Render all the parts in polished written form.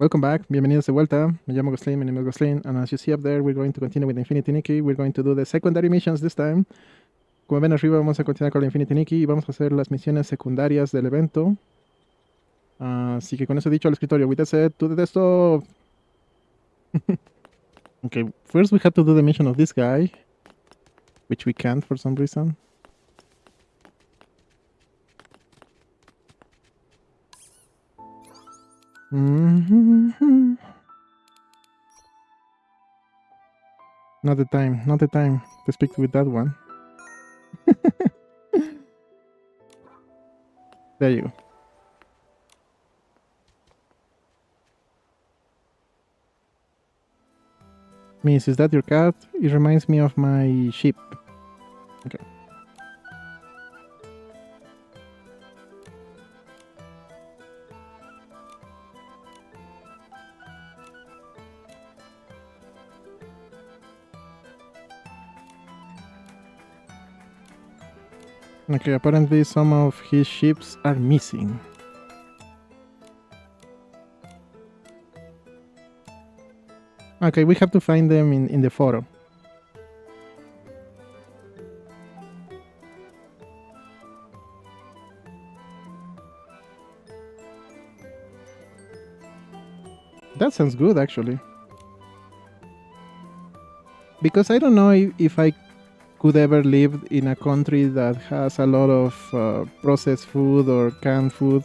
Welcome back, bienvenidos de vuelta. Me llamo Glostlyn, my name is Glostlyn, and as you see up there, we're going to continue with Infinity Nikki. We're going to do the secondary missions this time. Como ven arriba, vamos a continuar con la Infinity Nikki y vamos a hacer las misiones secundarias del evento. Así que con eso dicho al escritorio, with that said, to the desktop. Okay, first we have to do the mission of this guy, which we can't for some reason. Not the time to speak with that one. There you go. Miss, is that your cat? It reminds me of my sheep. Okay. Okay, apparently some of his ships are missing. Okay, we have to find them in the photo. That sounds good, actually. Because I don't know if I could ever live in a country that has a lot of processed food or canned food,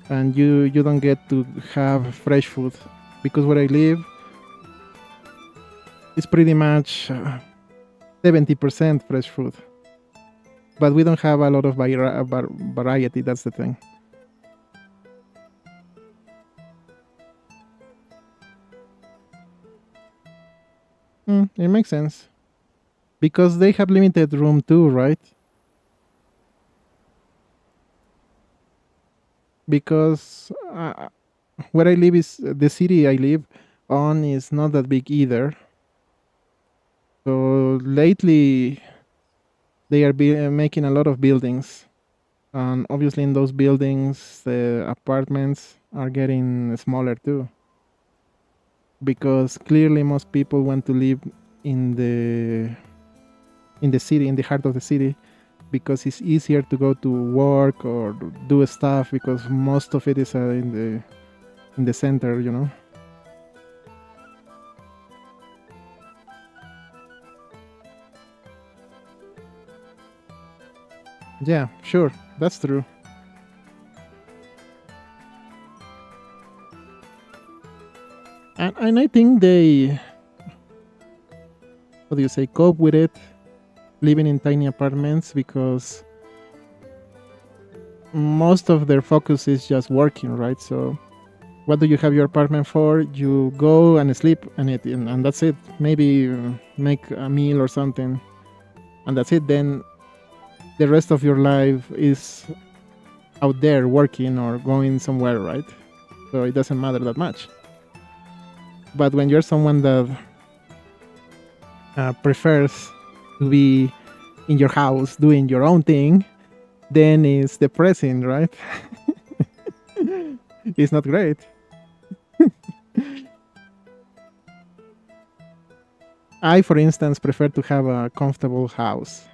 and you don't get to have fresh food. Because where I live, it's pretty much 70% fresh food. But we don't have a lot of variety, that's the thing. It makes sense. Because they have limited room too, right? Because where I live is the city I live on is not that big either. So lately they are making a lot of buildings, and obviously in those buildings the apartments are getting smaller too. Because clearly most people want to live in the city, in the heart of the city, because it's easier to go to work or do stuff because most of it is in the center, you know. Yeah, sure, that's true. And I think they, what do you say, cope with it, living in tiny apartments, because most of their focus is just working, right? So what do you have your apartment for? You go and sleep and eat, and that's it. Maybe make a meal or something, and that's it. Then the rest of your life is out there working or going somewhere, right? So it doesn't matter that much. But when you're someone that prefers to be in your house doing your own thing, then it's depressing, right? It's not great. I, for instance, prefer to have a comfortable house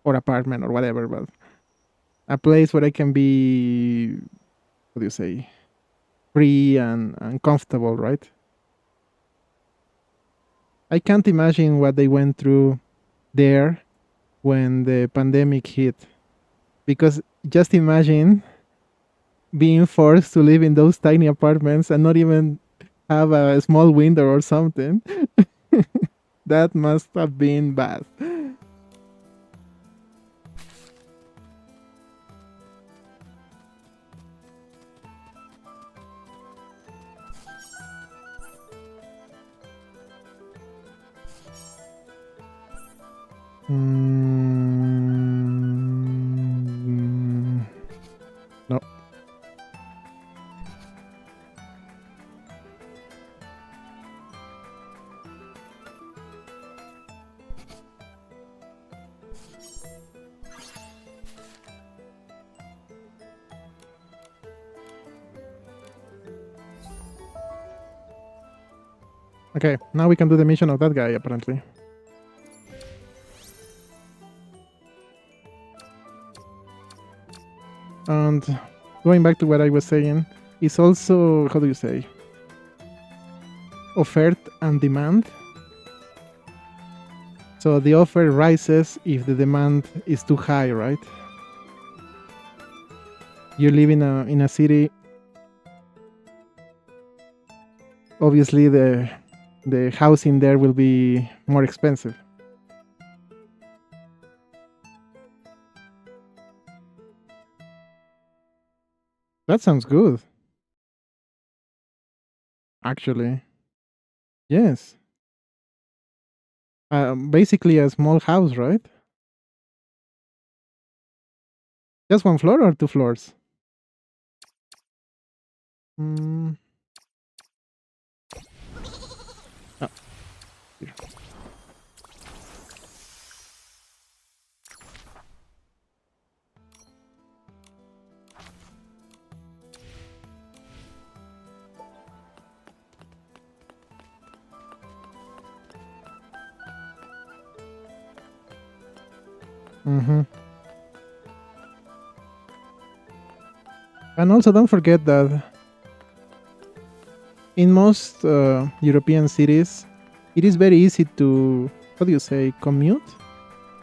or apartment or whatever, but a place where I can be, what do you say, free and comfortable, right? I can't imagine what they went through there when the pandemic hit. Because just imagine being forced to live in those tiny apartments and not even have a small window or something. That must have been bad. No. Okay, now we can do the mission of that guy, apparently. And going back to what I was saying, it's also, how do you say, offer and demand. So the offer rises if the demand is too high, right? You live in a city. Obviously, the housing there will be more expensive. That sounds good. Actually, yes. Basically a small house, right? Just one floor or two floors? Mm. Oh, here. Mm-hmm. And also, don't forget that in most European cities, it is very easy to, how do you say, commute,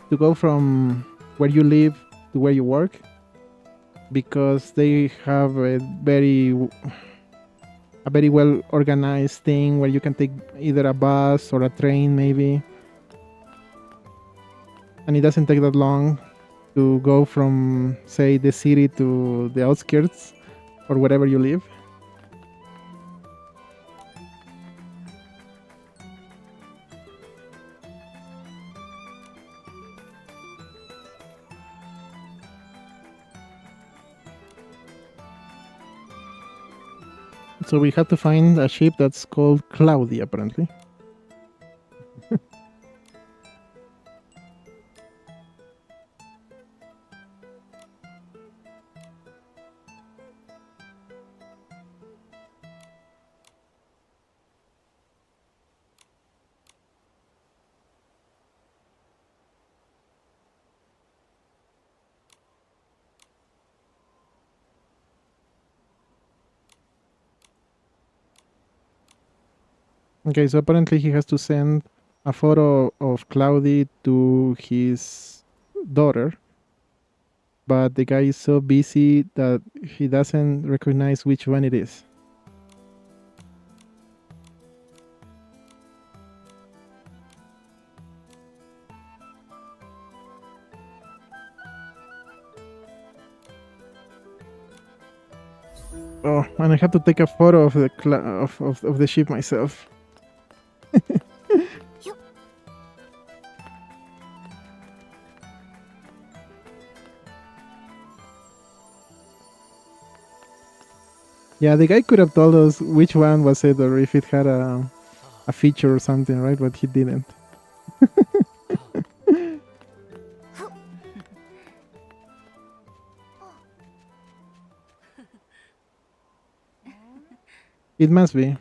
to go from where you live to where you work, because they have a very well organized thing where you can take either a bus or a train, maybe, and it doesn't take that long to go from, say, the city to the outskirts or wherever you live. So we have to find a ship that's called Cloudy, apparently. Okay, so apparently he has to send a photo of Cloudy to his daughter, but the guy is so busy that he doesn't recognize which one it is. Oh, and I have to take a photo of the of the ship myself. Yeah, the guy could have told us which one was it, or if it had a feature or something, right? But he didn't. It must be.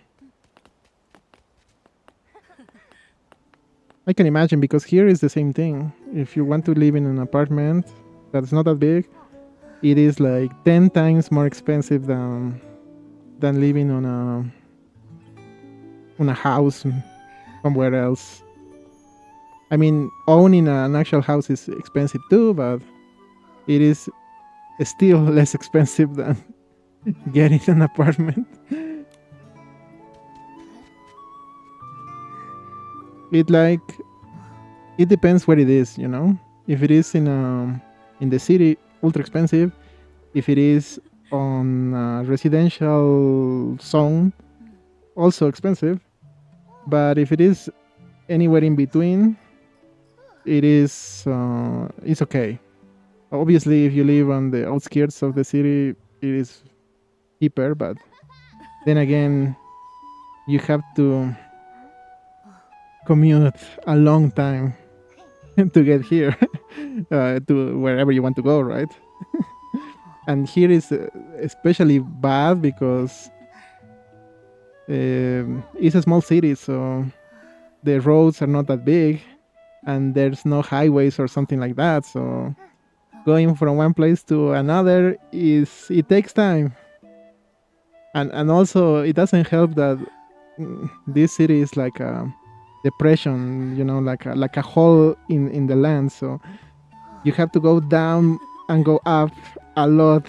I can imagine, because here is the same thing. If you want to live in an apartment that's not that big, it is like 10 times more expensive than living on a house somewhere else. I mean, owning an actual house is expensive too, but it is still less expensive than getting an apartment. It depends where it is, you know. If it is in the city, ultra expensive. If it is on a residential zone, also expensive. But if it is anywhere in between, it's okay. Obviously, if you live on the outskirts of the city, it is cheaper. But then again, you have to commute a long time to get here, to wherever you want to go, right? And here is especially bad because It's a small city, so the roads are not that big, and there's no highways or something like that. So going from one place to another it takes time, and also it doesn't help that this city is like a depression, like a hole in the land. So you have to go down and go up a lot.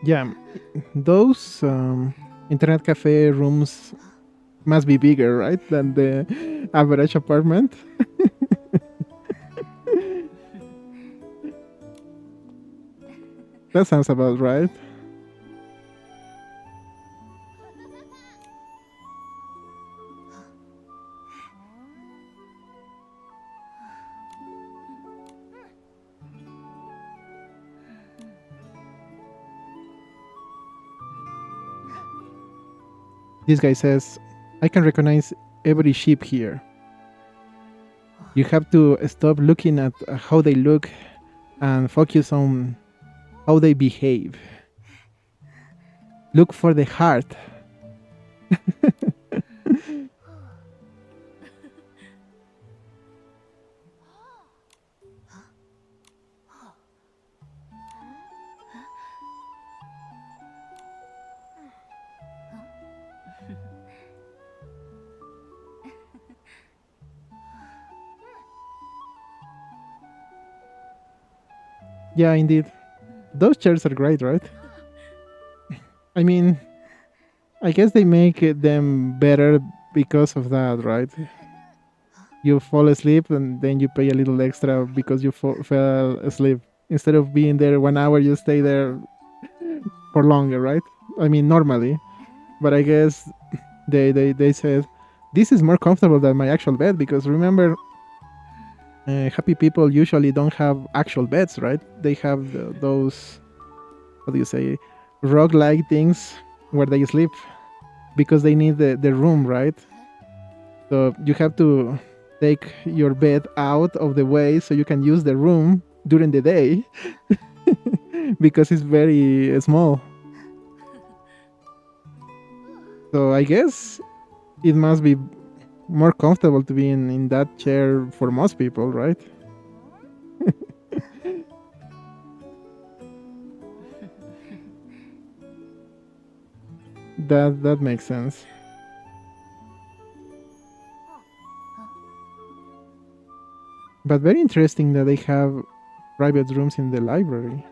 Yeah, those internet cafe rooms must be bigger, right, than the average apartment. That sounds about right. This guy says, I can recognize every sheep here. You have to stop looking at how they look and focus on how they behave. Look for the heart. Yeah, indeed. Those chairs are great, right? I mean, I guess they make them better because of that, right? You fall asleep and then you pay a little extra because you fell asleep. Instead of being there 1 hour, you stay there for longer, right? I mean, normally. But I guess they said, this is more comfortable than my actual bed because remember, happy people usually don't have actual beds, right? They have those, what do you say, rock-like things where they sleep because they need the room, right? So you have to take your bed out of the way so you can use the room during the day because it's very small. So I guess it must be more comfortable to be in that chair for most people, right? That makes sense. But very interesting that they have private rooms in the library.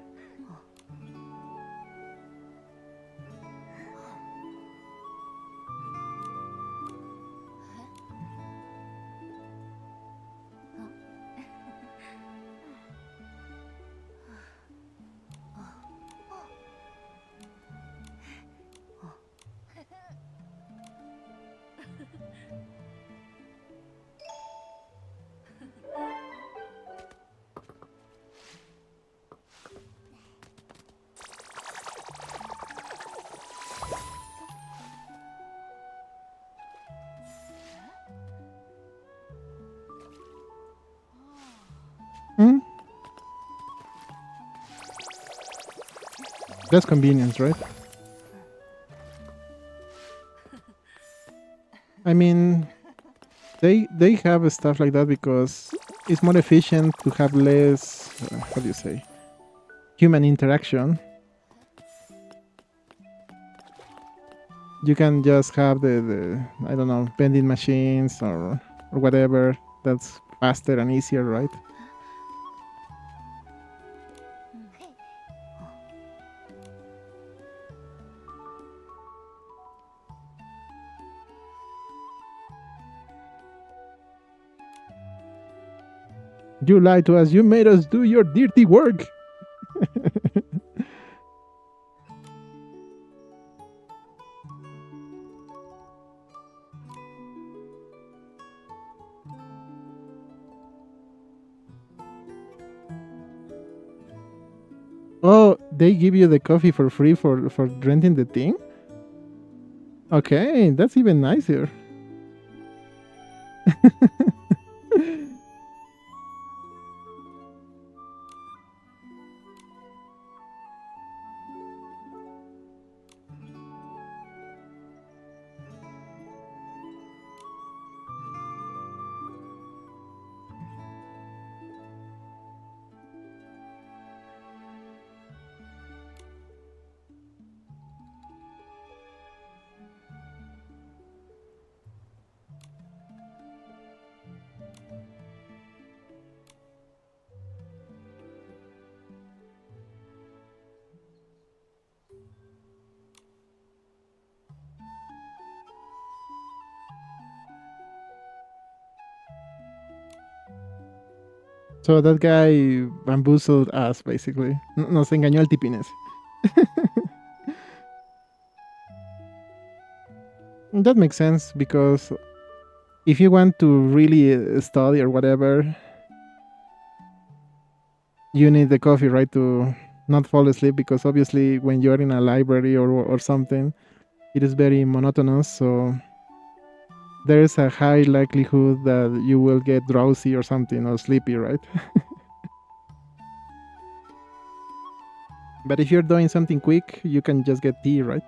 Hmm? That's convenience, right? I mean, they have stuff like that because it's more efficient to have less, how do you say, human interaction. You can just have the I don't know, vending machines or whatever that's faster and easier, right? You lied to us. You made us do your dirty work. Oh, they give you the coffee for free for renting the thing? Okay, that's even nicer. So that guy bamboozled us, basically. Nos engañó el tipines. That makes sense because if you want to really study or whatever, you need the coffee, right, to not fall asleep, because obviously when you're in a library or something, it is very monotonous. So there is a high likelihood that you will get drowsy or something or sleepy, right? But if you're doing something quick, you can just get tea, right?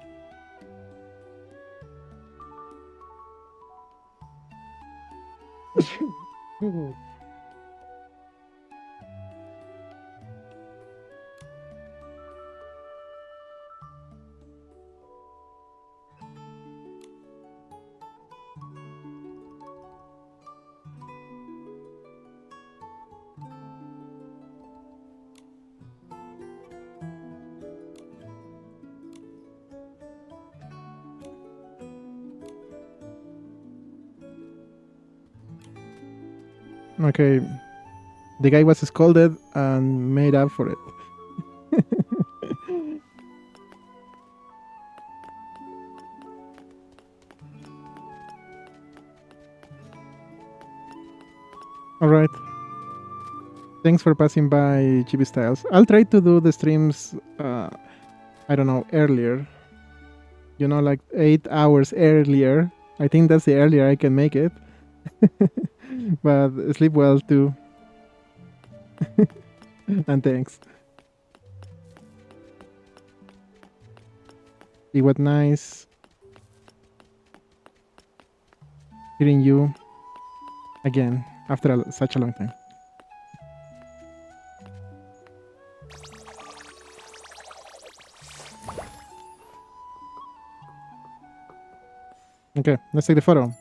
Okay, the guy was scolded and made up for it. All right. Thanks for passing by, Chibi Styles. I'll try to do the streams, I don't know, earlier. Like 8 hours earlier. I think that's the earlier I can make it. But sleep well too. And thanks. It was nice hearing you again after such a long time. Okay, let's take the photo.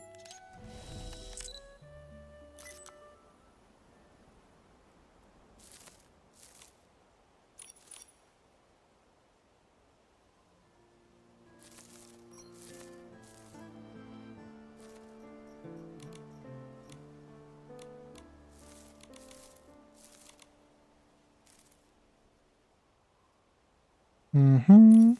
Mm-hmm.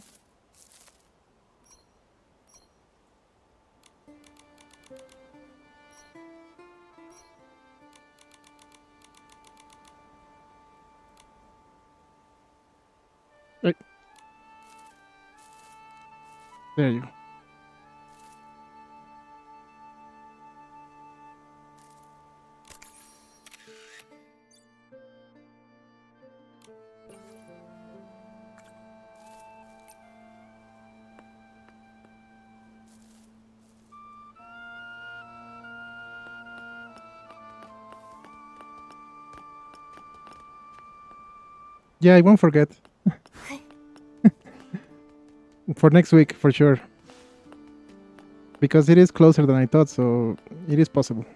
Right. There you go. Yeah, I won't forget. For next week, for sure. Because it is closer than I thought, so it is possible.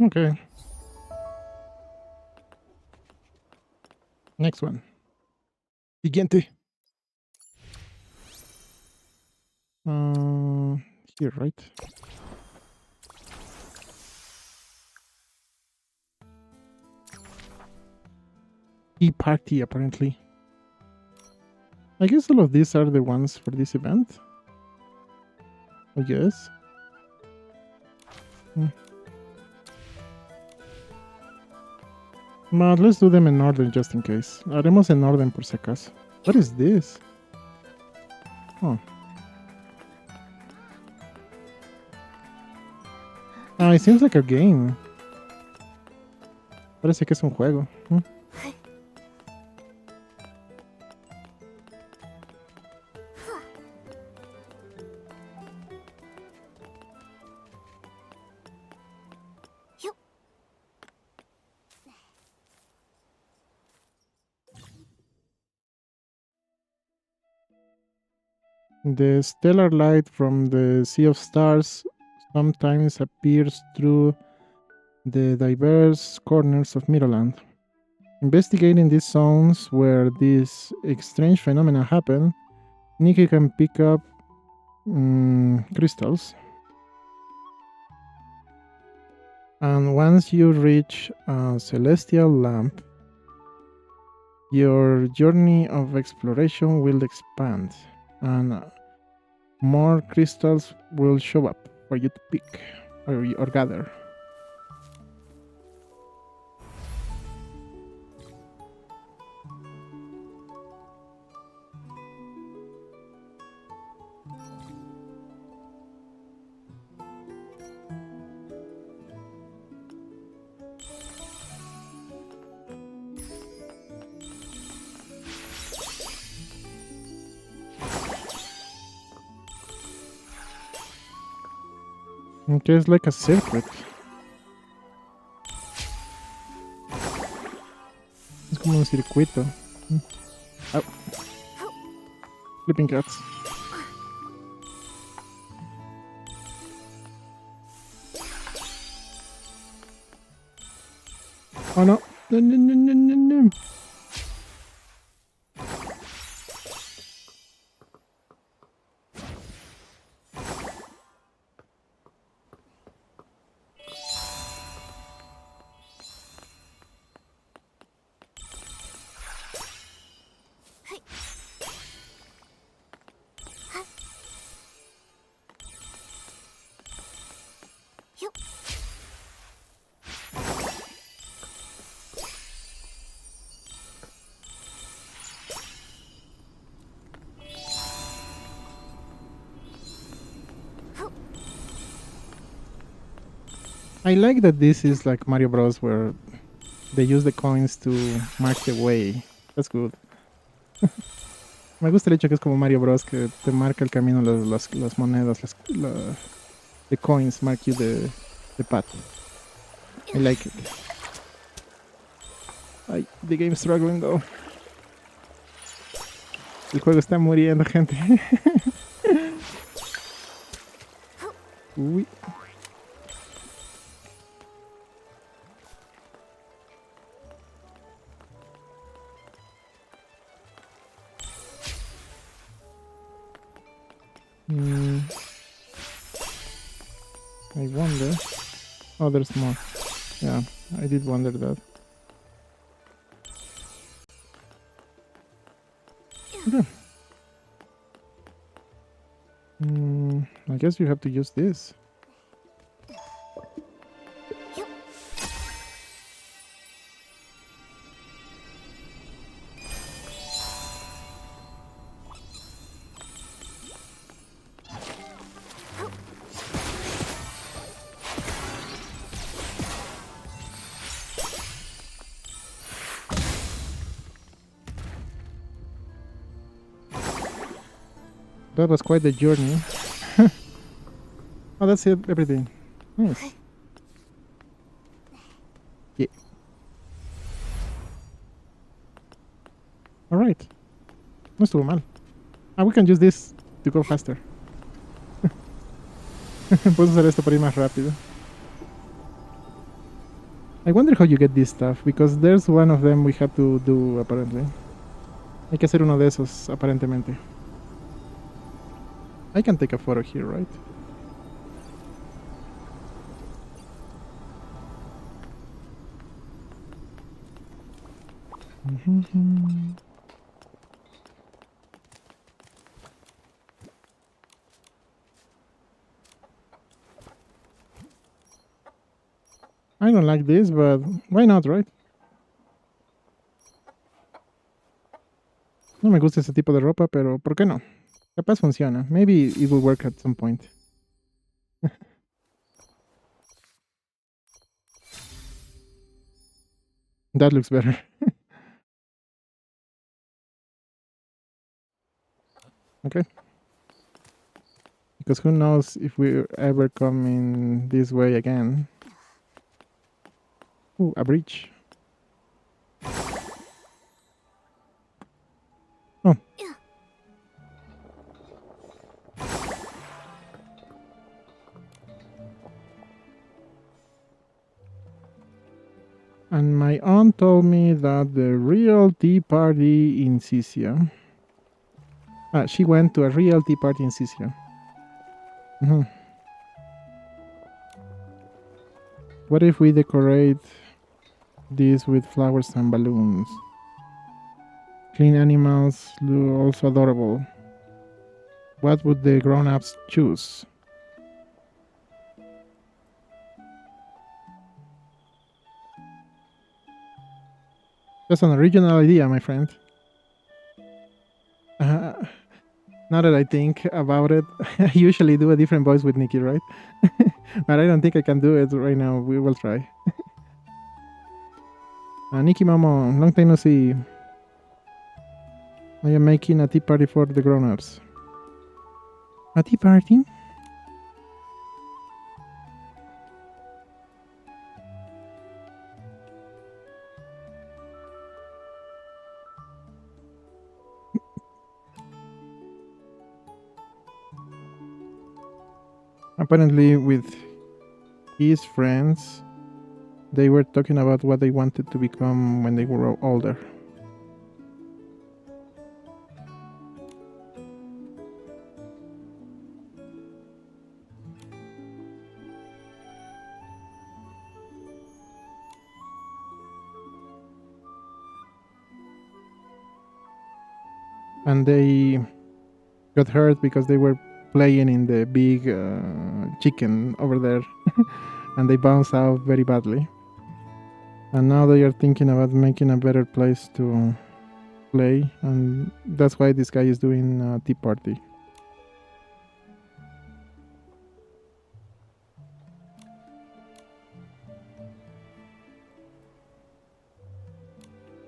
Okay. Next one. Siguiente. Here, right? Tea party, apparently. I guess all of these are the ones for this event. I guess. But let's do them in order just in case. Haremos en orden por si acaso. What is this? Oh. Ah, it seems like a game. Parece que es un juego. The stellar light from the sea of stars sometimes appears through the diverse corners of Miroland. Investigating these zones where these strange phenomena happen, Nikki can pick up crystals. And once you reach a celestial lamp, your journey of exploration will expand, and more crystals will show up for you to pick or gather. Okay, it's like a circuit. Es como un circuito. Oh. Flipping cats. Oh no. No, no, no, no, no, no. I like that this is like Mario Bros. Where they use the coins to mark the way. That's good. Me gusta el hecho que es como Mario Bros. Que te marca el camino, las monedas, the coins mark you the path. I like it. Ay, the game's struggling though. El juego está muriendo, gente. Uy. I wonder. Oh, there's more. Yeah, I did wonder that. Okay. I guess you have to use this. That was quite the journey. Oh, that's it, everything. Nice. Yeah. Alright. No estuvo mal. We can use this to go faster. Puedo usar esto para ir más rápido. I wonder how you get this stuff, because there's one of them we have to do, apparently. Hay que hacer uno de esos, aparentemente. I can take a photo here, right? I don't like this, but why not, right? No me gusta ese tipo de ropa, pero ¿por qué no? Capaz funciona. Maybe it will work at some point. That looks better. Okay. Because who knows if we ever come in this way again. Ooh, a bridge. Oh. And my aunt told me that the real tea party in Sisia. She went to a real tea party in Sisia. What if we decorate this with flowers and balloons? Clean animals look also adorable. What would the grown-ups choose? That's an original idea, my friend. Now that I think about it, I usually do a different voice with Nikki, right? But I don't think I can do it right now. We will try. Nikki Momo, long time no see. I am making a tea party for the grown-ups. A tea party? Apparently, with his friends, they were talking about what they wanted to become when they were older. And they got hurt because they were playing in the big chicken over there. And they bounced out very badly. And now they are thinking about making a better place to play. And that's why this guy is doing a tea party.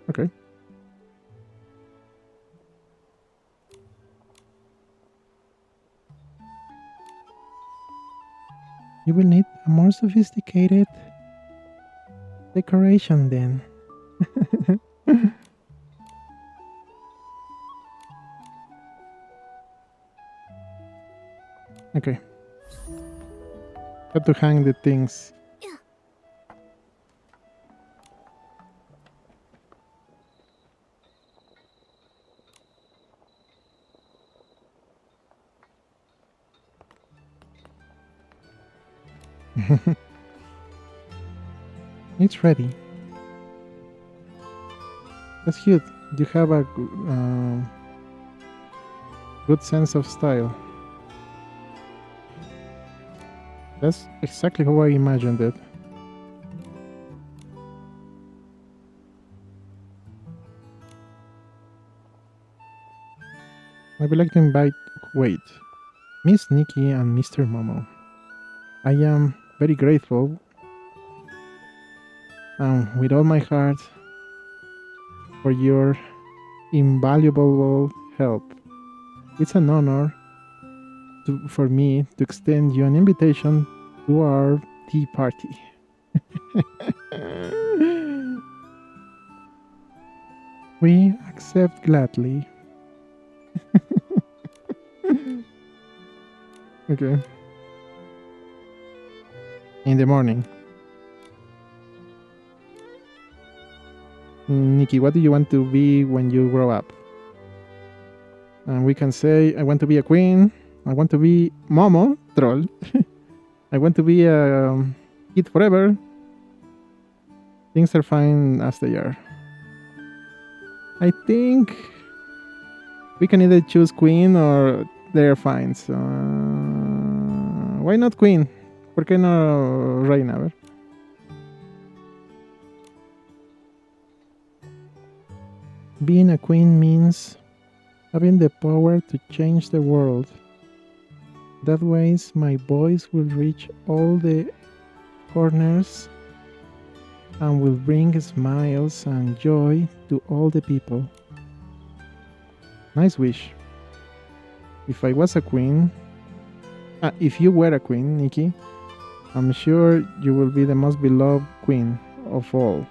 Okay. You will need a more sophisticated decoration then. Okay. Have to hang the things. It's ready. That's cute. You have a good sense of style. That's exactly how I imagined it. I would like to invite Miss Nikki and Mr. Momo. I am very grateful with all my heart for your invaluable help. It's an honor for me to extend you an invitation to our tea party. We accept gladly. Okay. In the morning. Nikki, what do you want to be when you grow up? And we can say, I want to be a queen. I want to be Momo, troll. I want to be a kid forever. Things are fine as they are. I think we can either choose queen or they're fine. So, why not queen? ¿Por qué no reina? A ver. Being a queen means having the power to change the world. That way, my voice will reach all the corners and will bring smiles and joy to all the people. Nice wish. If I was a queen, if you were a queen, Nikki, I'm sure you will be the most beloved queen of all.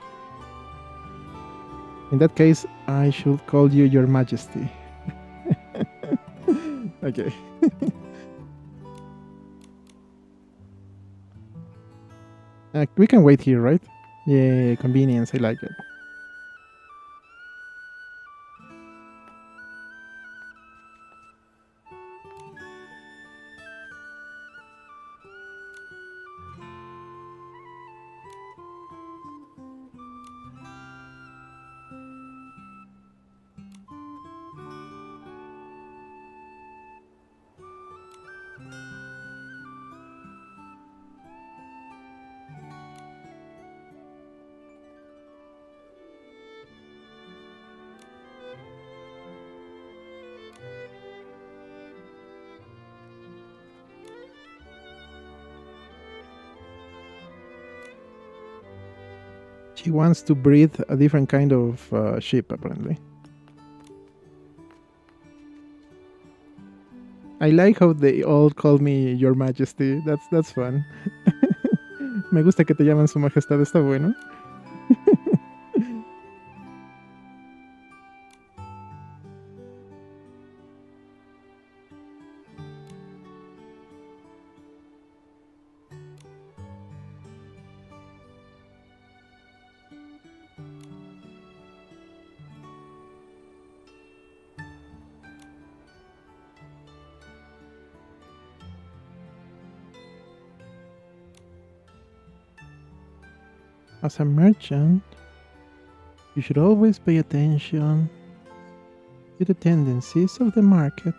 In that case, I should call you Your Majesty. Okay. We can wait here, right? Yeah, convenience, I like it. She wants to breed a different kind of sheep, apparently. I like how they all call me Your Majesty. That's fun. Me gusta que te llamen Su Majestad, está bueno. As a merchant, you should always pay attention to the tendencies of the market.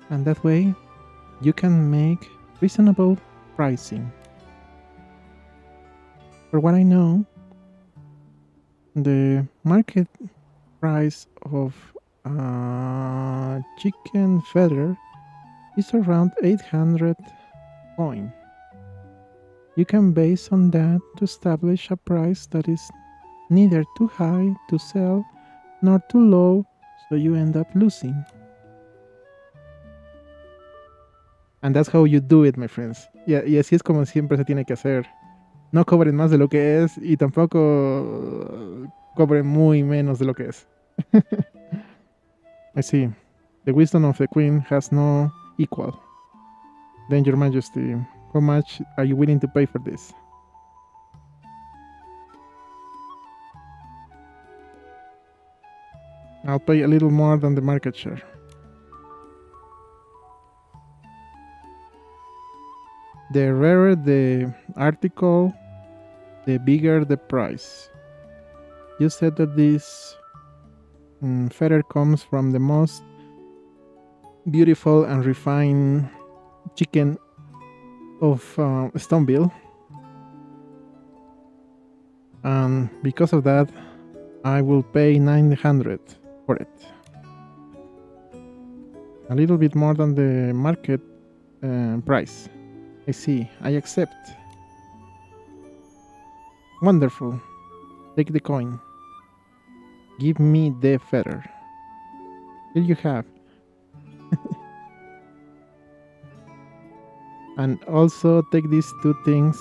And that way, you can make reasonable pricing. For what I know, the market price of chicken feather is around 800 coin. You can base on that to establish a price that is neither too high to sell nor too low, so you end up losing. And that's how you do it, my friends. Y así es como siempre se tiene que hacer. No cobren más de lo que es y tampoco cobren muy menos de lo que es. I see. The wisdom of the queen has no equal. Then, Your Majesty, how much are you willing to pay for this? I'll pay a little more than the market share. The rarer the article, the bigger the price. You said that this feather comes from the most beautiful and refined chicken of Stoneville. And because of that, I will pay 900 for it. A little bit more than the market price. I see. I accept. Wonderful. Take the coin. Give me the feather. Here you have. And also take these two things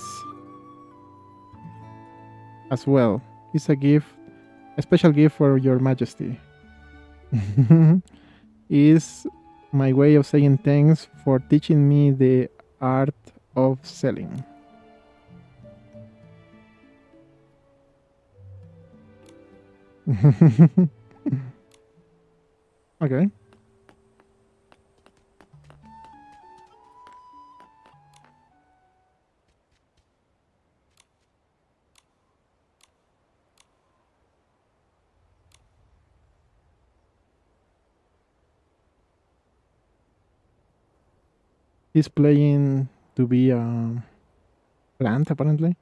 as well. It's a gift, a special gift for Your Majesty. Is my way of saying thanks for teaching me the art of selling. Okay. He's playing to be a plant, apparently.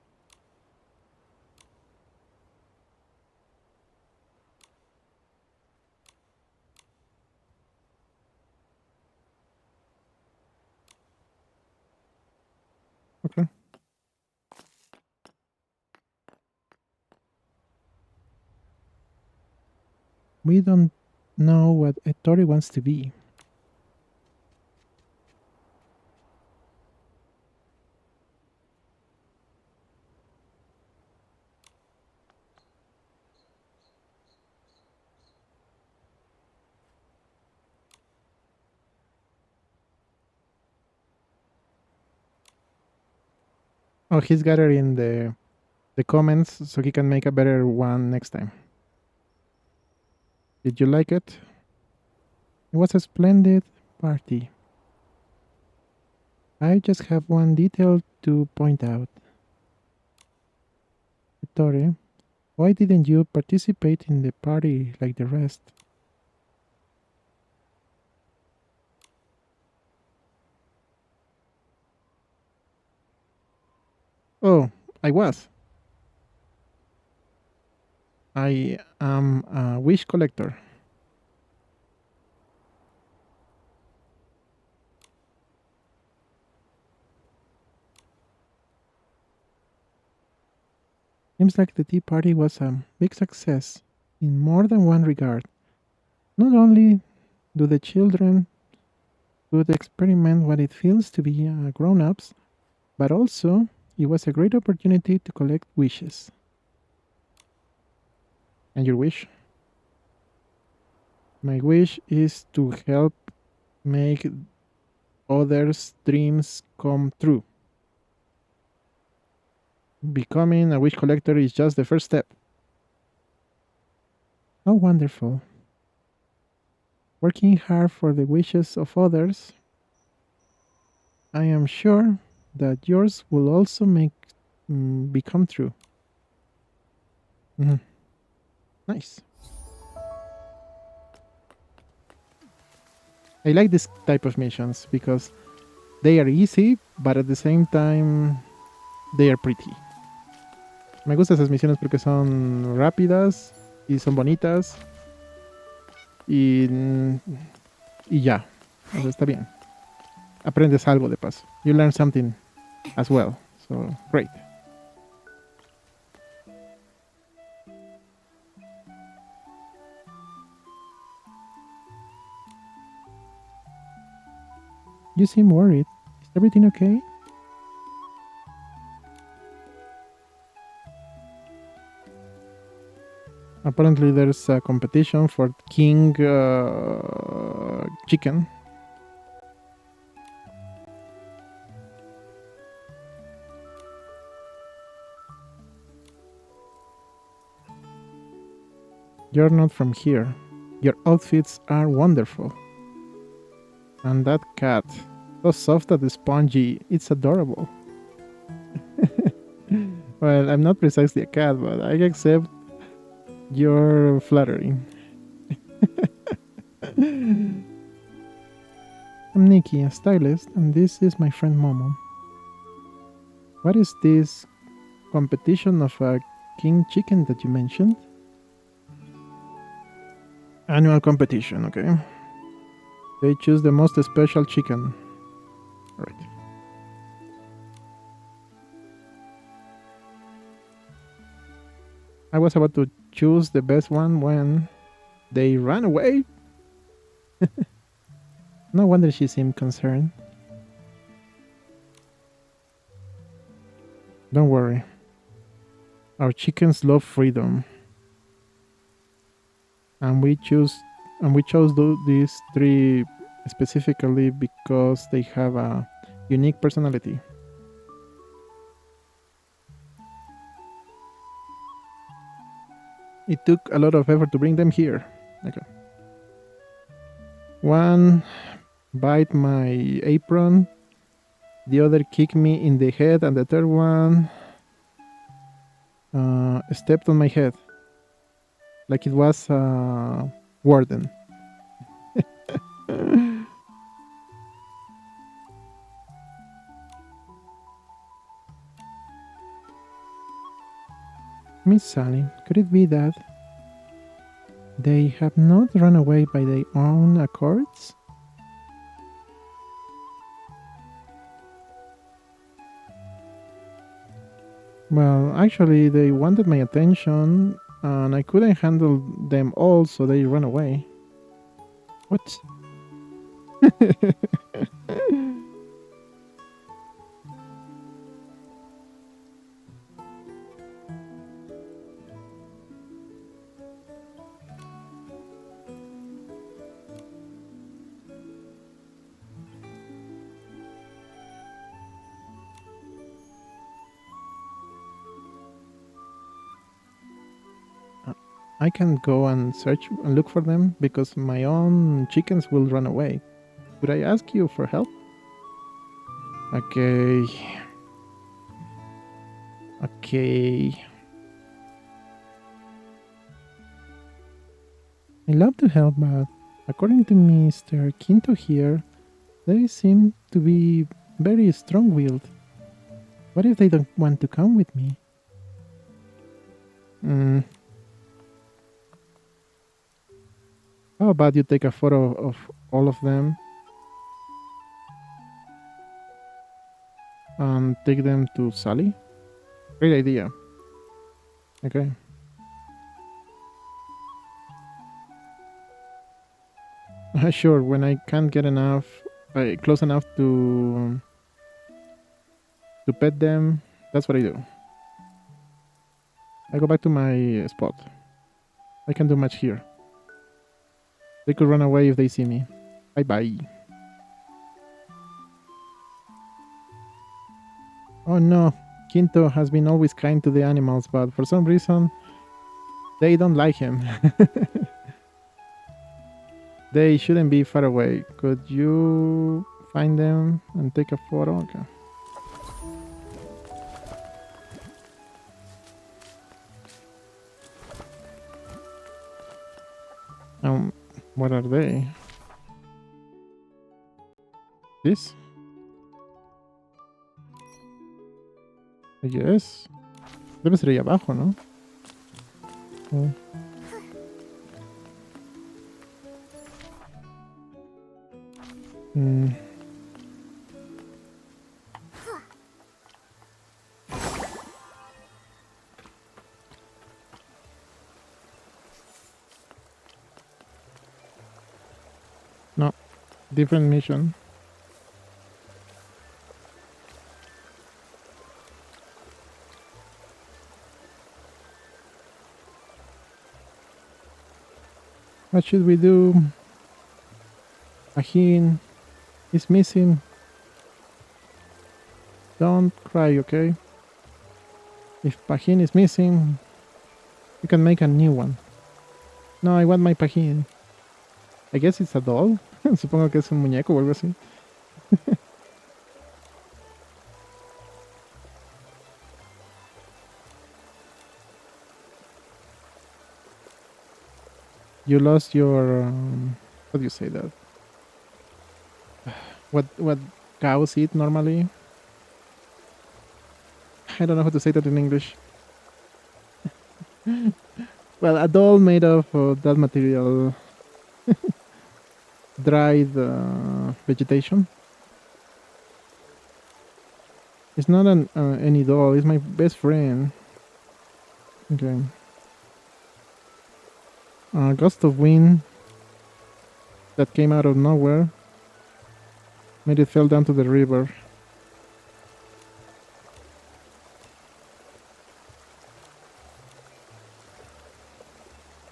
Okay. We don't know what Ettore wants to be. Oh, he's gathering the comments so he can make a better one next time. Did you like it? It was a splendid party. I just have one detail to point out. Ettore, why didn't you participate in the party like the rest? Oh, I was. I am a wish collector. Seems like the tea party was a big success in more than one regard. Not only do the children could experiment what it feels to be grown-ups, but also it was a great opportunity to collect wishes. And your wish? My wish is to help make others' dreams come true. Becoming a wish collector is just the first step. How wonderful. Working hard for the wishes of others, I am sure that yours will also make become true. Mhm. Nice. I like this type of missions because they are easy, but at the same time they are pretty. Me gustan esas misiones porque son rápidas y son bonitas y, y ya. O sea, está bien. Aprendes algo de paso. You learn something as well. So, great. You seem worried. Is everything okay? Apparently, there's a competition for king chicken. You're not from here. Your outfits are wonderful. And that cat, so soft and spongy, it's adorable. Well, I'm not precisely a cat, but I accept your flattering. I'm Nikki, a stylist, and this is my friend Momo. What is this competition of a king chicken that you mentioned? Annual competition, okay. They choose the most special chicken. Alright. I was about to choose the best one when they ran away. No wonder she seemed concerned. Don't worry. Our chickens love freedom. And we chose these three specifically because they have a unique personality. It took a lot of effort to bring them here. Okay. One bite my apron, the other kicked me in the head, and the third one stepped on my head like it was warden. Miss Sally, could it be that they have not run away by their own accords? Well, actually, they wanted my attention, and I couldn't handle them all, so they ran away. What? I can go and search and look for them because my own chickens will run away. Could I ask you for help? Okay. Okay. I love to help, but according to Mr. Quinto here, they seem to be very strong-willed. What if they don't want to come with me? How about you take a photo of all of them and take them to Sally? Great idea. Okay. Sure, when I can't get enough, close enough to pet them, that's what I do. I go back to my spot. I can't do much here. They could run away if they see me. Bye-bye. Oh no, Quinto has been always kind to the animals, but for some reason, they don't like him. They shouldn't be far away. Could you find them and take a photo? Okay. What are they? This? Yes. Debe ser ahí abajo, ¿no? Oh. No, different mission. What should we do? Ahin is missing. Don't cry, okay? If Pahin is missing, you can make a new one. No, I want my Pahin. I guess it's a doll. Supongo que es un muñeco o algo así. You lost your... how do you say that? What cows eat normally? I don't know how to say that in English. Well, a doll made of that material. Dried vegetation. It's not any doll. It's my best friend. Okay. A gust of wind that came out of nowhere made it fell down to the river.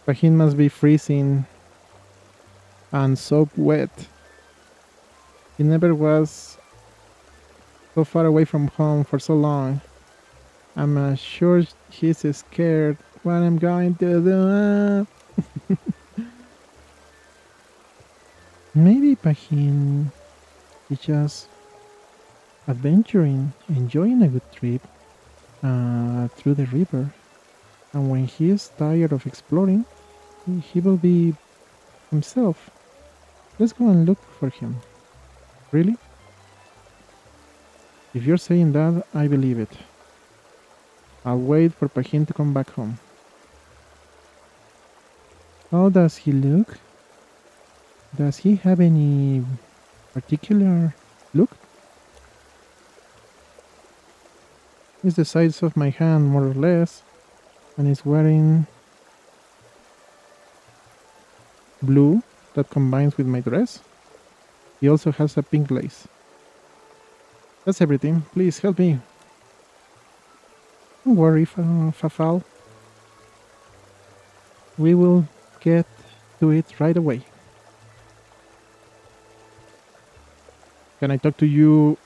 Pahin must be freezing and so wet. He never was so far away from home for so long. I'm sure he's scared what I'm going to do. Maybe Pahin is just adventuring, enjoying a good trip through the river. And when he is tired of exploring, he will be himself. Let's go and look for him. Really? If you're saying that, I believe it. I'll wait for Pahin to come back home. How does he look? Does he have any particular look? It's the size of my hand, more or less, and he's wearing blue that combines with my dress. He also has a pink lace. That's everything. Please help me. Don't worry, Fafal. We will get to it right away. Can I talk to you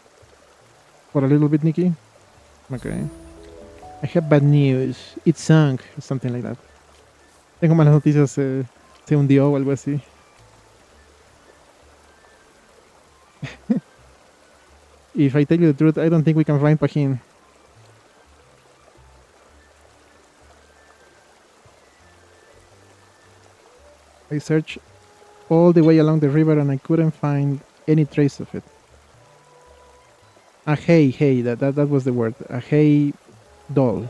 for a little bit, Nikki? Okay. I have bad news. It sunk. Something like that. Tengo malas noticias. Se hundió o algo así. If I tell you the truth, I don't think we can find Pahin. I searched all the way along the river and I couldn't find any trace of it. A hay, that was the word. A hay doll.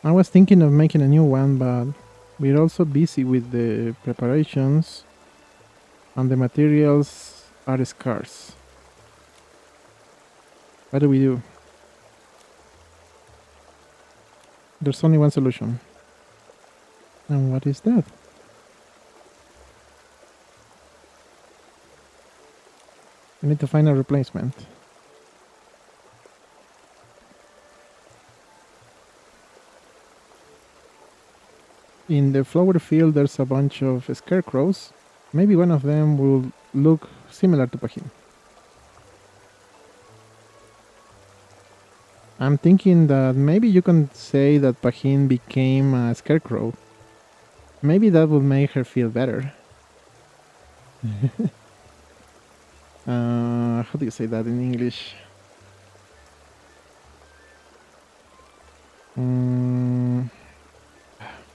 I was thinking of making a new one, but we're also busy with the preparations and the materials are scarce. What do we do? There's only one solution. And what is that? We need to find a replacement. In the flower field, there's a bunch of scarecrows. Maybe one of them will look similar to Pahin. I'm thinking that maybe you can say that Pahin became a scarecrow. Maybe that will make her feel better. How do you say that in English?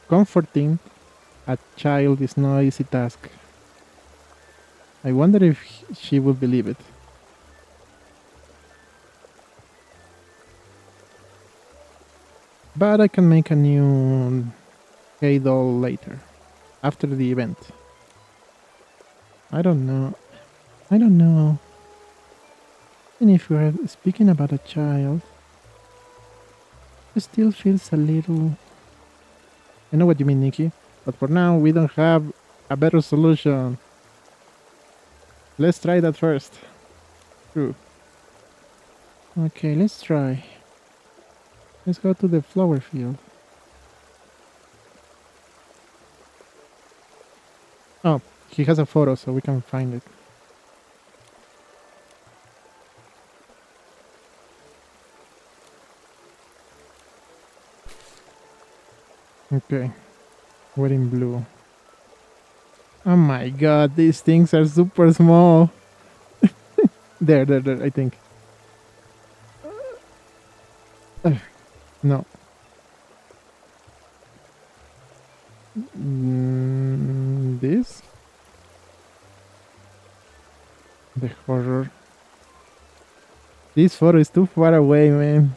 Comforting a child is no easy task. I wonder if she will believe it. But I can make a new hay doll later, after the event. I don't know. And if we're speaking about a child, it still feels a little... I know what you mean, Nikki. But for now, we don't have a better solution. Let's try that first. True. Okay, let's try. Let's go to the flower field. Oh, he has a photo, so we can find it. Okay. Wearing blue. Oh my god, these things are super small. There, I think. No. This? The horror. This photo is too far away, man.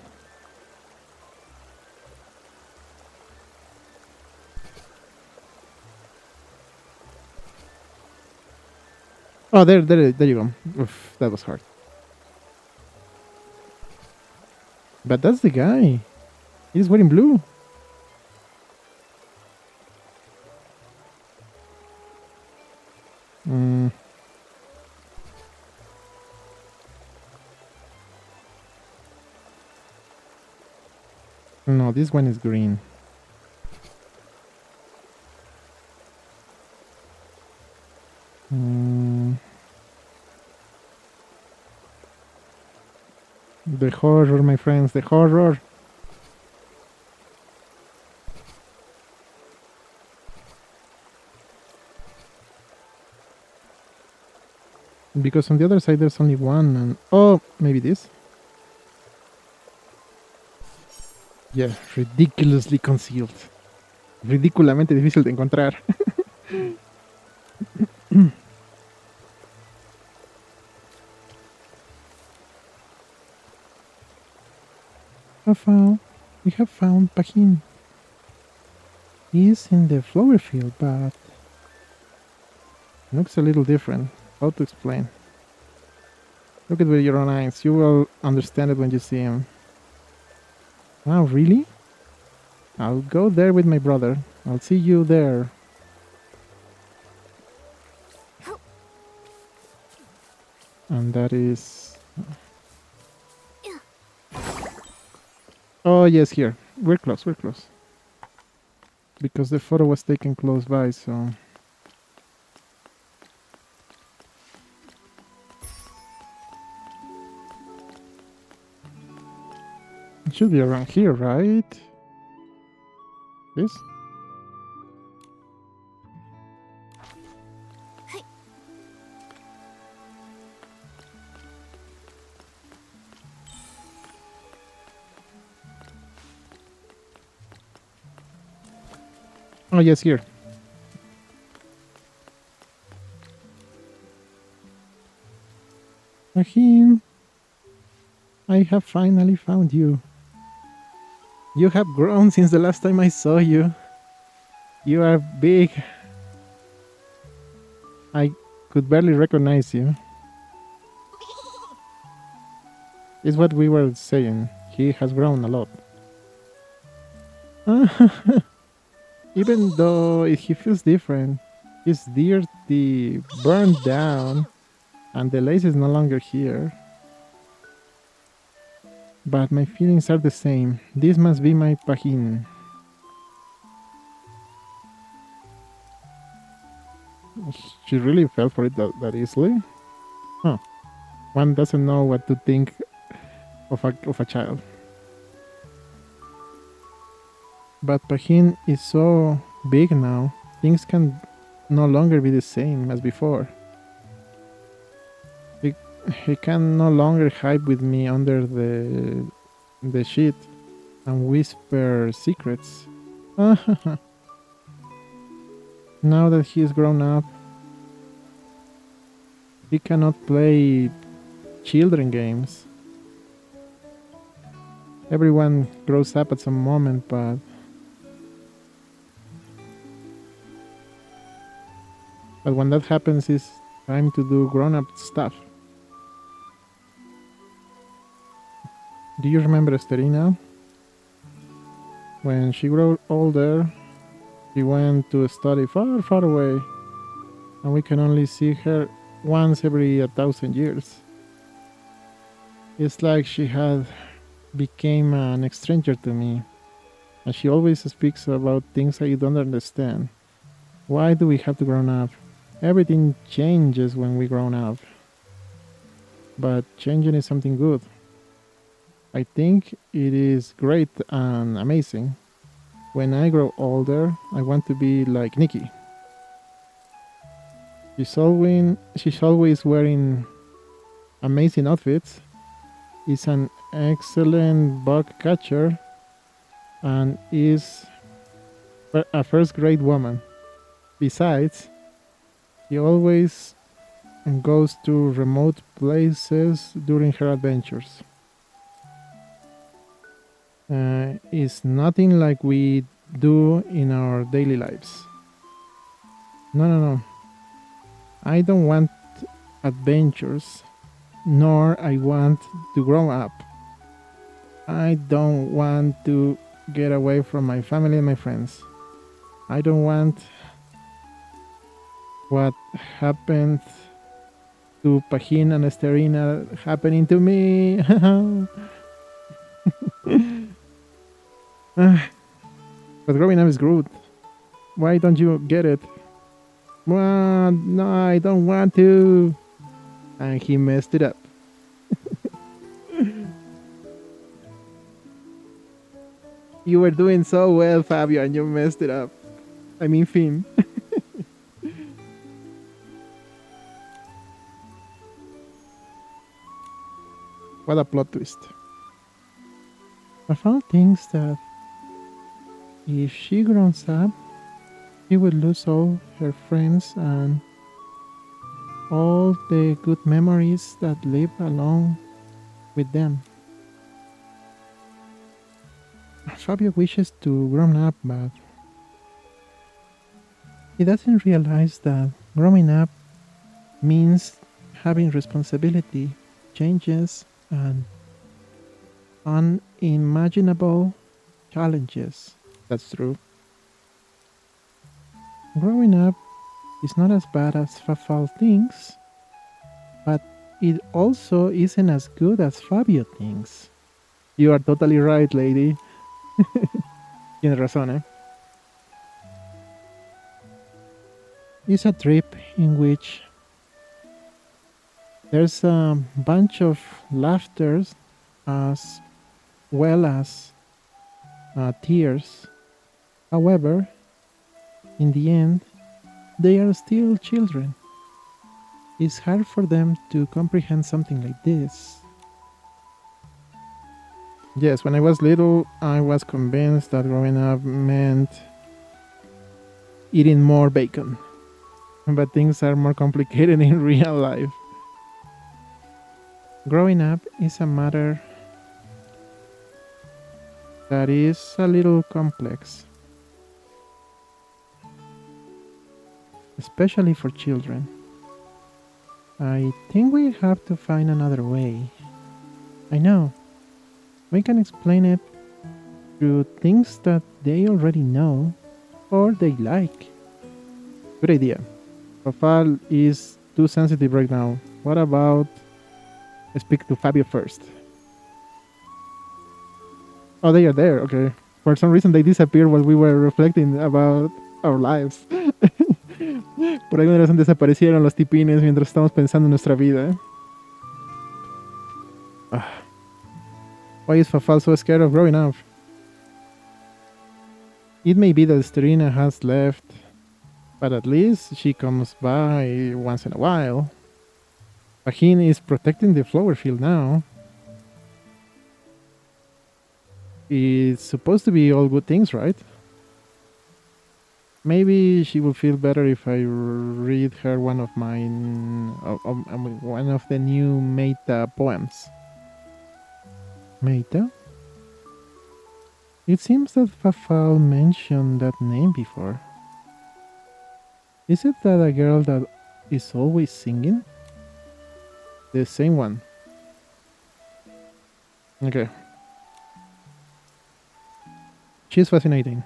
Oh, there you go. Oof, that was hard. But that's the guy. He's wearing blue. No, this one is green. The horror, my friends, the horror. Because on the other side there's only one and... Oh, maybe this? Yeah, ridiculously concealed. Ridículamente difícil de encontrar. We have found Pahin. He's in the flower field, but looks a little different. How to explain? Look at it with your own eyes. You will understand it when you see him. Wow, really? I'll go there with my brother. I'll see you there. And that is... Oh, yes, here. We're close, we're close. Because the photo was taken close by, so... It should be around here, right? This? Oh, yes, here. Rahim, I have finally found you. You have grown since the last time I saw you. You are big. I could barely recognize you. It's what we were saying. He has grown a lot. Even though he feels different. He's dirty, burned down, and the lace is no longer here. But my feelings are the same. This must be my Pahin. She really fell for it that easily? Huh. One doesn't know what to think of a child. But Pahin is so big now. Things can no longer be the same as before. He can no longer hide with me under the sheet and whisper secrets. Now that he is grown up, he cannot play children games. Everyone grows up at some moment, but when that happens, it's time to do grown-up stuff. Do you remember Esterina? When she grew older, she went to study far, far away, and we can only see her once every 1,000 years. It's like she had became an stranger to me, and she always speaks about things I don't understand. Why do we have to grow up? Everything changes when we grow up. But changing is something good. I think it is great and amazing. When I grow older, I want to be like Nikki. She's always wearing amazing outfits, is an excellent bug catcher, and is a first grade woman. Besides, she always goes to remote places during her adventures. It's nothing like we do in our daily lives. No. I don't want adventures, nor I want to grow up. I don't want to get away from my family and my friends. I don't want what happened to Pahin and Esterina happening to me. But growing up is good. Why don't you get it? Well, no, I don't want to. And he messed it up. You were doing so well, Fabio, and you messed it up. I mean, Finn. What a plot twist. Rafal thinks that if she grows up, she will lose all her friends and all the good memories that live along with them. Fabio wishes to grow up, but he doesn't realize that growing up means having responsibility, changes, and unimaginable challenges. That's true. Growing up is not as bad as Fafal thinks, but it also isn't as good as Fabio thinks. You are totally right, lady. Tienes razón, eh? It's a trip in which there's a bunch of laughters as well as tears. However, in the end, they are still children. It's hard for them to comprehend something like this. Yes, when I was little, I was convinced that growing up meant eating more bacon. But things are more complicated in real life. Growing up is a matter that is a little complex, especially for children. I think we have to find another way. I know, we can explain it through things that they already know or they like. Good idea. Rafal is too sensitive right now. What about speak to Fabio first? Oh, they are there. Okay. For some reason, they disappeared while we were reflecting about our lives. Por alguna razón desaparecieron los tipines mientras estamos pensando en nuestra vida. Why is Fafal so scared of growing up? It may be that Sterina has left, but at least she comes by once in a while. Pahin is protecting the flower field now. It's supposed to be all good things, right? Maybe she will feel better if I read her one of one of the new Meta poems. Meta? It seems that Fafal mentioned that name before. Is it that a girl that is always singing? The same one. Okay. She's fascinating.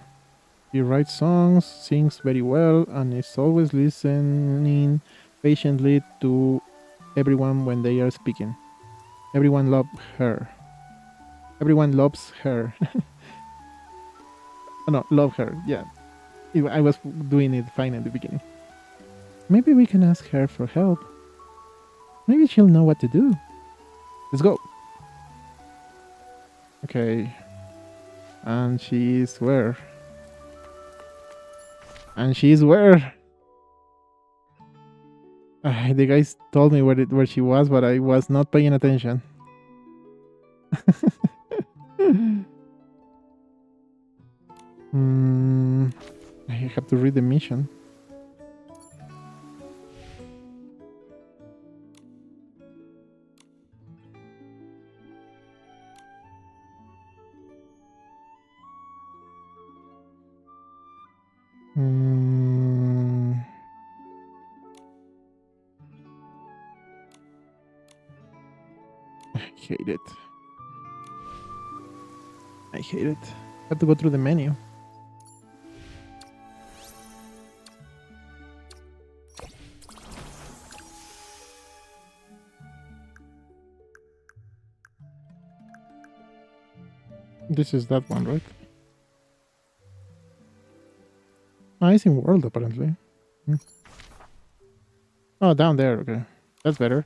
She writes songs, sings very well, and is always listening patiently to everyone when they are speaking. Everyone loves her. Everyone loves her. Oh, no, love her. Yeah. I was doing it fine at the beginning. Maybe we can ask her for help. Maybe she'll know what to do. Let's go. Okay. And she's where? And she's where? The guys told me where she was, but I was not paying attention. I have to read the mission. I hate it. I hate it. I have to go through the menu. This is that one, right? Ah, it's in world apparently. Oh, down there. Okay, that's better.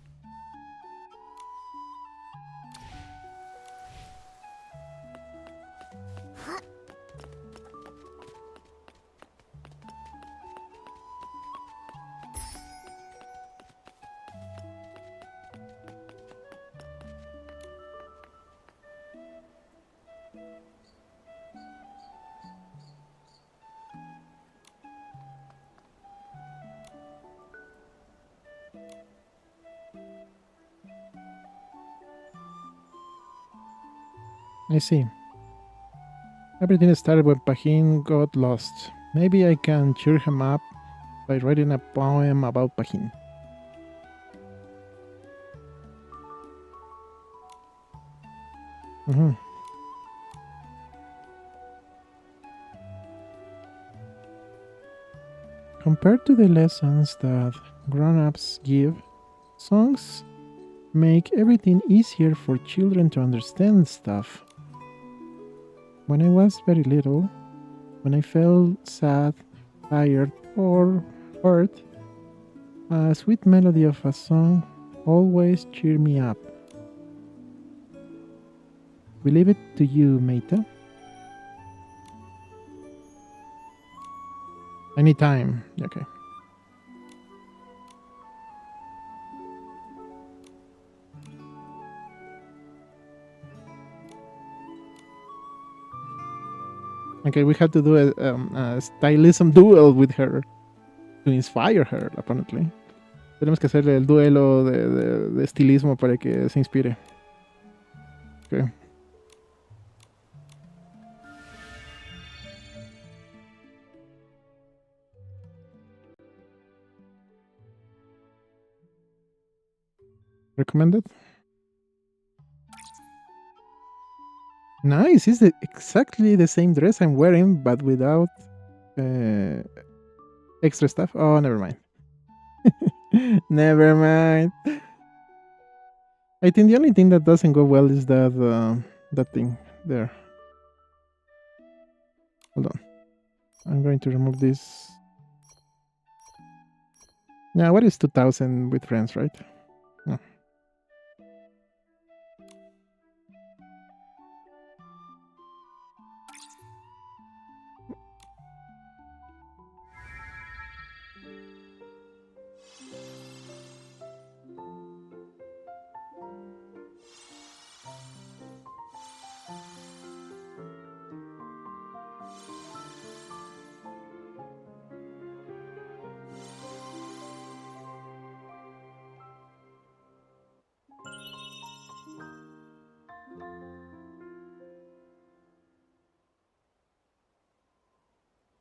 I see. Everything started when Pahin got lost. Maybe I can cheer him up by writing a poem about Pahin. Mm-hmm. Compared to the lessons that grown-ups give, songs make everything easier for children to understand stuff. When I was very little, when I felt sad, tired, or hurt, a sweet melody of a song always cheered me up. We leave it to you, Meita. Anytime. Okay. Okay, we have to do a stylism duel with her to inspire her, apparently. Tenemos que hacerle el duelo de estilismo para que se inspire. Okay. Recommended? Nice. It's exactly the same dress I'm wearing, but without extra stuff. Oh, never mind. Never mind. I think the only thing that doesn't go well is that thing there. Hold on. I'm going to remove this. Yeah, what is 2000 with friends, right? No.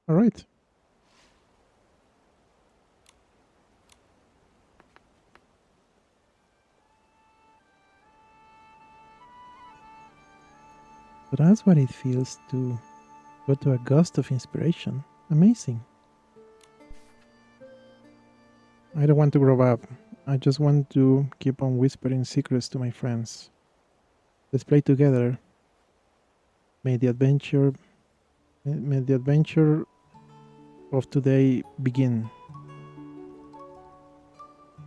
All right. So that's what it feels to go to a gust of inspiration. Amazing. I don't want to grow up. I just want to keep on whispering secrets to my friends. Let's play together. May the adventure of today begin.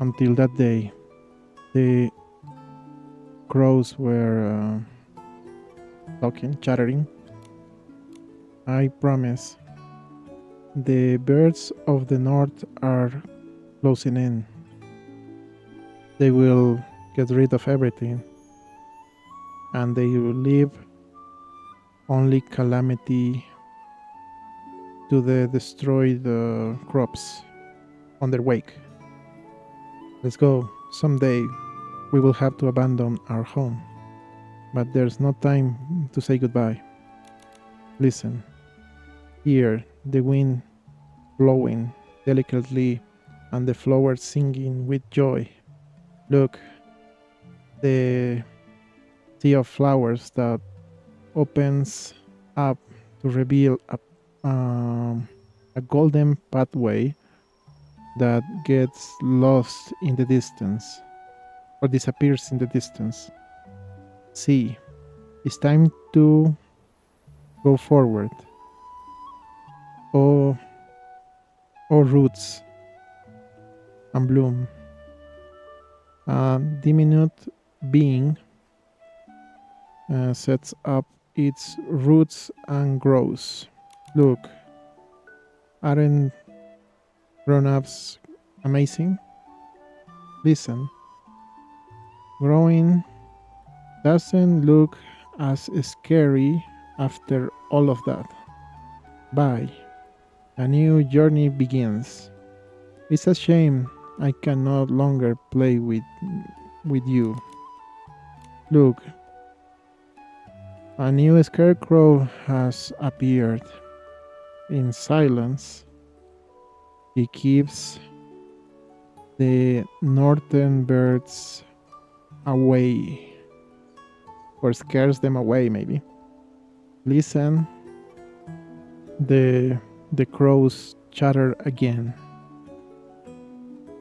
Until that day, the crows were talking, chattering. I promise. The birds of the north are closing in. They will get rid of everything, and they will leave only calamity to the destroyed crops on their wake. Let's go. Someday we will have to abandon our home, but there's no time to say goodbye. Listen. Hear the wind blowing delicately and the flowers singing with joy. Look, the sea of flowers that opens up to reveal a golden pathway that gets lost in the distance or disappears in the distance. See, it's time to go forward. Oh, roots and bloom. A diminutive being sets up its roots and grows. Look, aren't grown-ups amazing? Listen, growing doesn't look as scary after all of that. Bye. A new journey begins. It's a shame I can no longer play with you. Look, a new scarecrow has appeared. In silence, he keeps the northern birds away, or scares them away, maybe. Listen, the crows chatter again.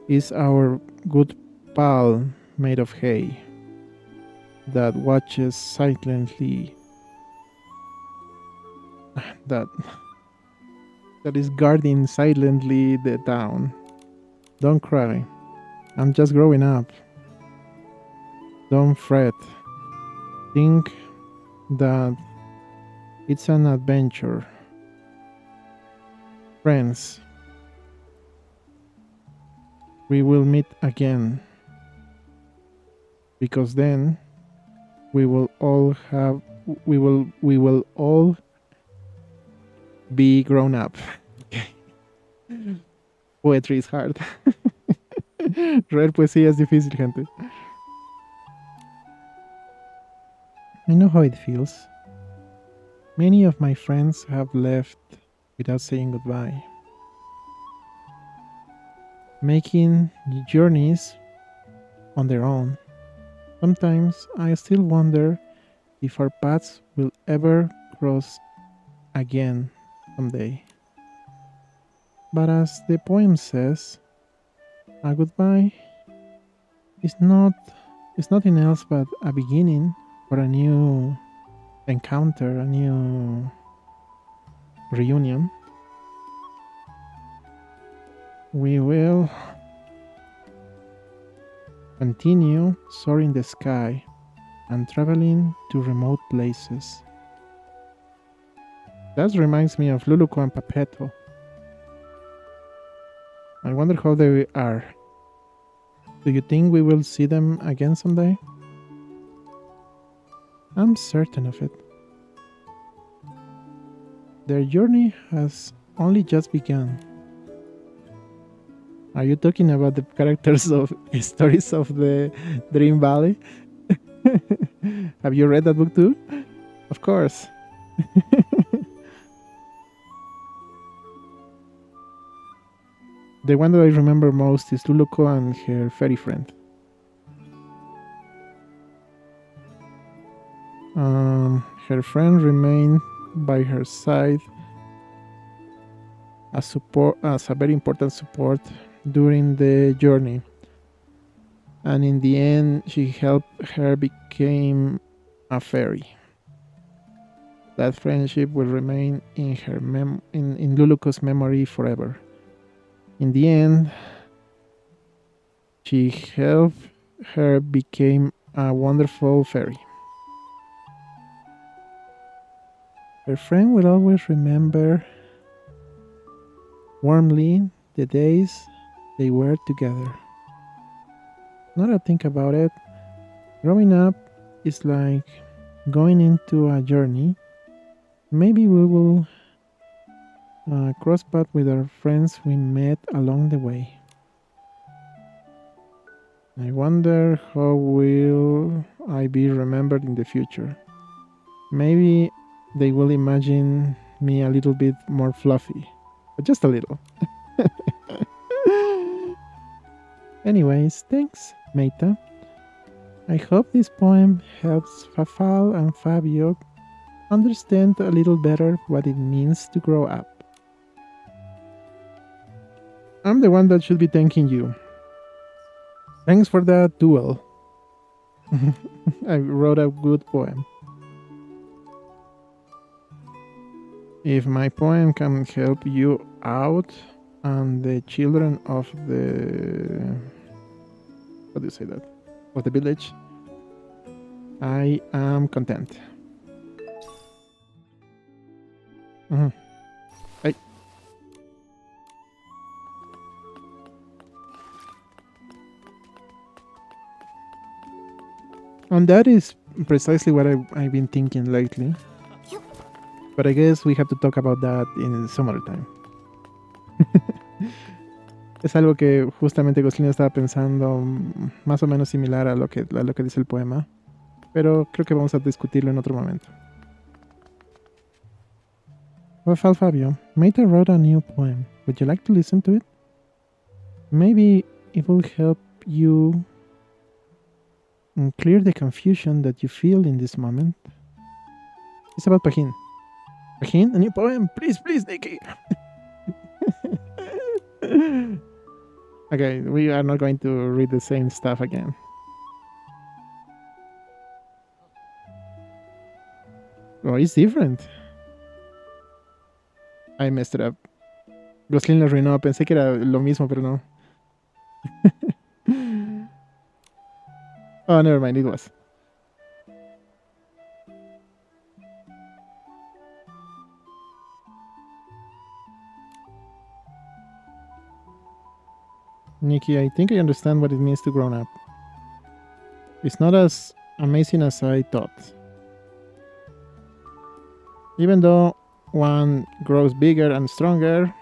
Is our good pal made of hay that watches silently, that is guarding silently the town. Don't cry. I'm just growing up. Don't fret. Think that it's an adventure. Friends, we will meet again. Because then we will all be grown up. Poetry is hard. Leer poesía es difícil, gente. I know how it feels. Many of my friends have left without saying goodbye. Making journeys on their own. Sometimes I still wonder if our paths will ever cross again someday. But as the poem says, a goodbye is nothing else but a beginning for a new encounter, a new reunion. We will continue soaring the sky and traveling to remote places. That reminds me of Luluco and Papeto. I wonder how they are. Do you think we will see them again someday? I'm certain of it. Their journey has only just begun. Are you talking about the characters of Stories of the Dream Valley? Have you read that book too? Of course. The one that I remember most is Luluco and her fairy friend. Her friend remained by her side as a very important support during the journey, and in the end she helped her become a fairy. That friendship will remain in her in Luluco's memory forever. In the end, she helped her become a wonderful fairy. Her friend will always remember warmly the days they were together. Now that I think about it, growing up is like going into a journey. Maybe we will cross paths with our friends we met along the way. I wonder how will I be remembered in the future. Maybe they will imagine me a little bit more fluffy, but just a little. Anyways, thanks, Meita. I hope this poem helps Fafal and Fabio understand a little better what it means to grow up. I'm the one that should be thanking you. Thanks for that duel. I wrote a good poem. If my poem can help you out and the children of the... How do you say that? Of the village, I am content. Hey. And that is precisely what I've been thinking lately. But I guess we have to talk about that in some other time. Es algo que justamente Glostlyn estaba pensando, más o menos similar a lo que dice el poema. Pero creo que vamos a discutirlo en otro momento. Rafael Fabio, Mater wrote a new poem. Would you like to listen to it? Maybe it will help you clear the confusion that you feel in this moment. It's about Pahin. Pahin, a new poem. Please, please, Nikki. Okay, we are not going to read the same stuff again. Oh, it's different. I messed it up. Glostlyn lo arruinó. Pensé que era lo mismo, pero no. Oh, never mind. It was. Nikki, I think I understand what it means to grow up. It's not as amazing as I thought. Even though one grows bigger and stronger,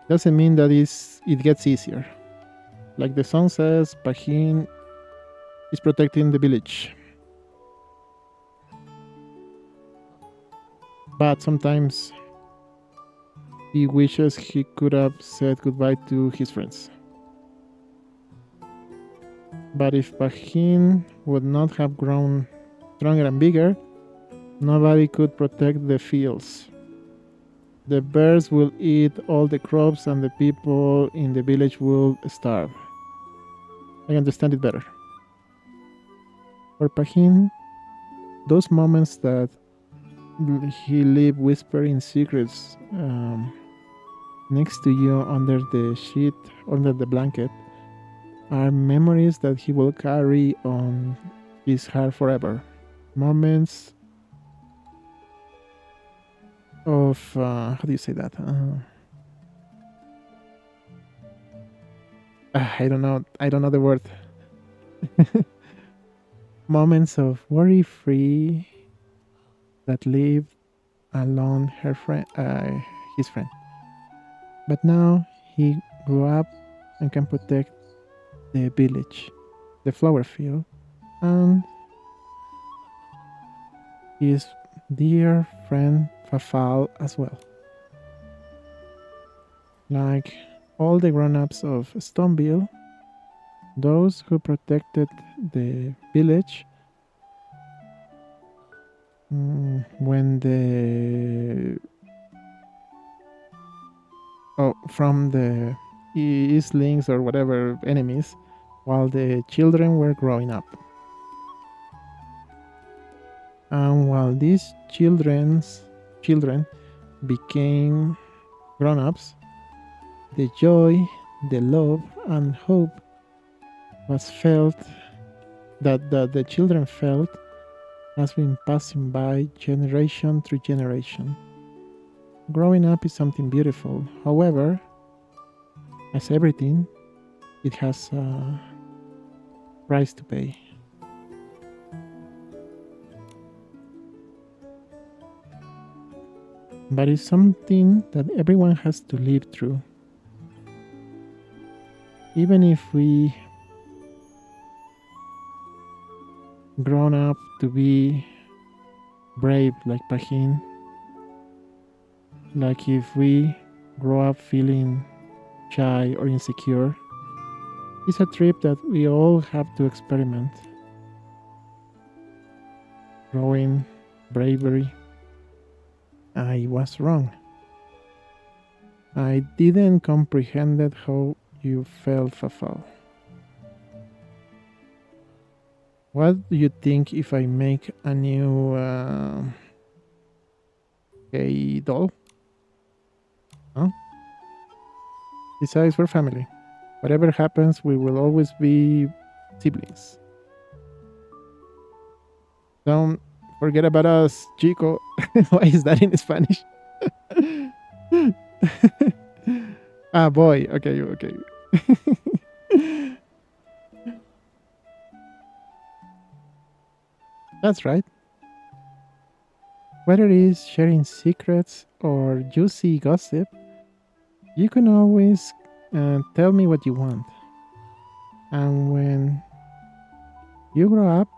doesn't mean that it gets easier. Like the song says, Pahin is protecting the village. But sometimes he wishes he could have said goodbye to his friends. But if Pahin would not have grown stronger and bigger, nobody could protect the fields. The birds will eat all the crops and the people in the village will starve. I understand it better. For Pahin, those moments that he lived whispering secrets next to you under the sheet, under the blanket, are memories that he will carry on his heart forever. Moments of how do you say that? I don't know. I don't know the word. Moments of worry-free that lived alone her friend, his friend. But now he grew up and can protect the village, the flower field, and his dear friend Fafal as well. Like all the grown-ups of Stoneville, those who protected the village when from the Eastlings or whatever enemies, while the children were growing up. And while these children became grown-ups, the joy, the love, and hope was felt that the children felt has been passing by generation through generation. Growing up is something beautiful. However, as everything, it has a price to pay. But it's something that everyone has to live through. Even if we grown up to be brave like Pahin, like if we grow up feeling shy or insecure, it's a trip that we all have to experiment. Growing bravery. I was wrong. I didn't comprehend how you felt, Fafal. What do you think if I make a new gay doll? Huh? Besides, we're family. Whatever happens, we will always be siblings. Don't forget about us, Chico. Why is that in Spanish? Ah, boy. Okay, okay. That's right. Whether it is sharing secrets or juicy gossip, you can always and tell me what you want. And when you grow up,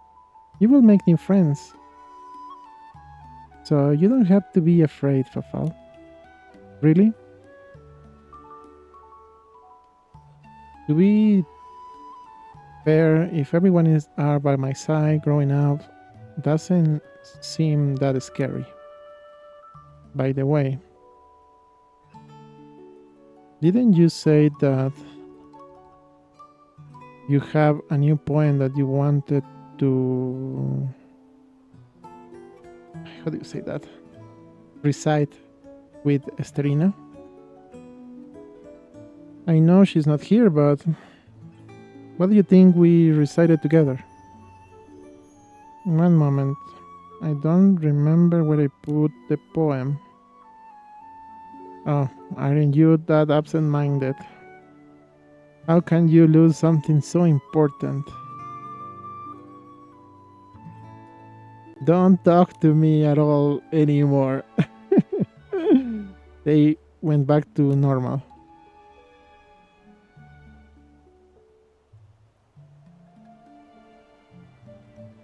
you will make new friends. So you don't have to be afraid, Fafal. Really? To be fair, if everyone are by my side growing up, doesn't seem that scary. By the way, didn't you say that you have a new poem that you wanted to... How do you say that? Recite with Esterina? I know she's not here, but what do you think we recited together? One moment. I don't remember where I put the poem. Oh, aren't you that absent-minded? How can you lose something so important? Don't talk to me at all anymore. They went back to normal.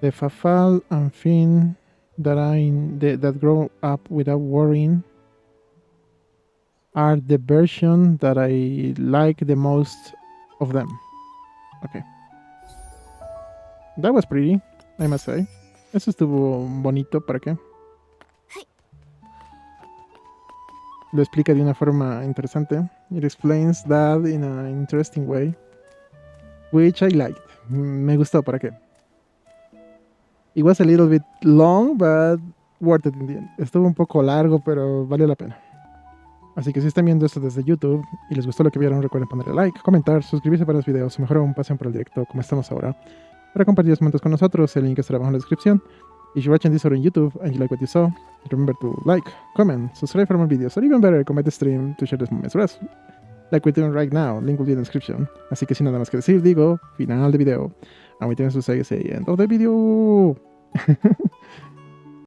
The Fafal and Finn that grow up without worrying are the version that I like the most of them. Okay. That was pretty, I must say. Eso estuvo bonito, ¿para qué? Lo explica de una forma interesante. It explains that in an interesting way, which I liked. Me gustó, ¿para qué? It was a little bit long, but worth it in the end. Estuvo un poco largo, pero valió la pena. Así que si están viendo esto desde YouTube y les gustó lo que vieron, recuerden ponerle like, comentar, suscribirse para los videos o mejor aún pasen por el directo como estamos ahora para compartir los momentos con nosotros. El link estará abajo en la descripción. If you're watching this on YouTube and you like what you saw, remember to like, comment, subscribe for more videos, or even better, comment the stream to share this moments with us. Like we're doing right now, link will be in the description. Así que sin nada más que decir, digo, final de video. And we thank you to say end of the video.